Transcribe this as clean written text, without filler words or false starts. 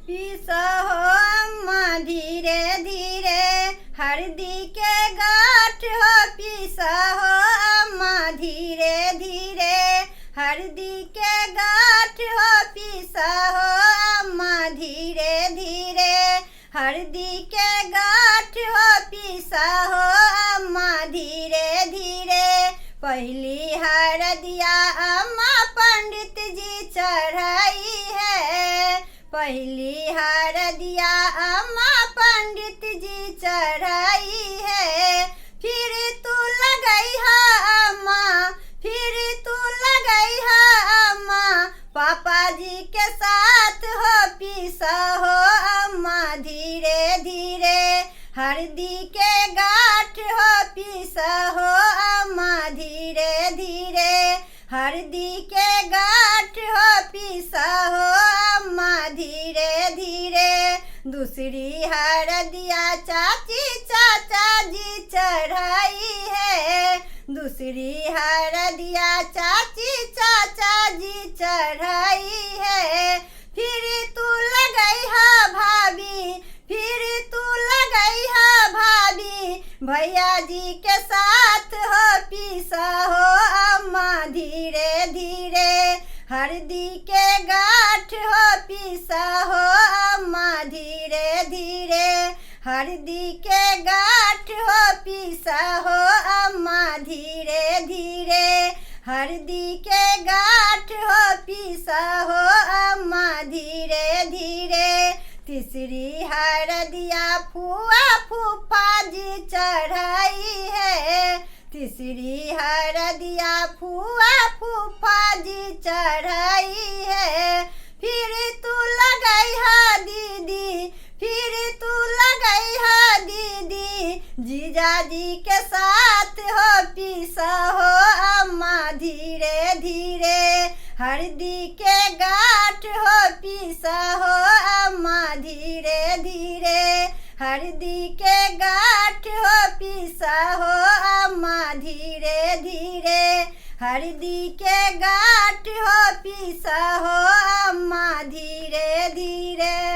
पीसा हो अम्मा धीरे धीरे हल्दी के गांठ हो। पीसा हो अम्मा धीरे धीरे हल्दी के गांठ हो। पीसा हो अम्मा धीरे धीरे हल्दी के गांठ हो। पीसा हो अम्मा धीरे धीरे पहली हरदिया अम्मा पंडित जी चढ़ाई है। पहली हरदिया अम्मा पंडित जी चढ़ाई है। फिर तू लगई है अम्मा, फिर तू लगई है अम्मा पापा जी के साथ हो। पीसा हो अम्मा धीरे धीरे हल्दी के गांठ हो। पीसा हो अम्मा धीरे धीरे हल्दी के गांठ हो। पीसा हो अम्मा धीरे धीरे दूसरी हरदिया चाची चाचा जी चढ़ाई है। दूसरी हरदिया चाची चाचा जी चढ़ाई है। फिर तू लगई है भाभी, फिर तू लगई है भाभी भैया जी के साथ हो। पीसा हो अम्मा धीरे धीरे हल्दी के गांठ हो। पीसा हो अम्मा धीरे धीरे हल्दी के गांठ हो। पीसा हो अम्मा धीरे धीरे हल्दी के गांठ हो। पीसा हो अम्मा धीरे धीरे तीसरी हरदिया फुआ फूफा जी चढ़ाई है। तीसरी हरदिया फुआ फूफा जी चढ़ाई है। फिर तू लगई है दीदी, फिर तू लगई है दीदी जीजा जी के साथ हो। पीसा हो अम्मा धीरे धीरे हल्दी के गांठ हो। पीसा हो अम्मा धीरे धीरे हल्दी के गांठ हो। पीसा हो अम्मा धीरे धीरे हल्दी के गांठ हो। पीसा हो अम्मा धीरे धीरे।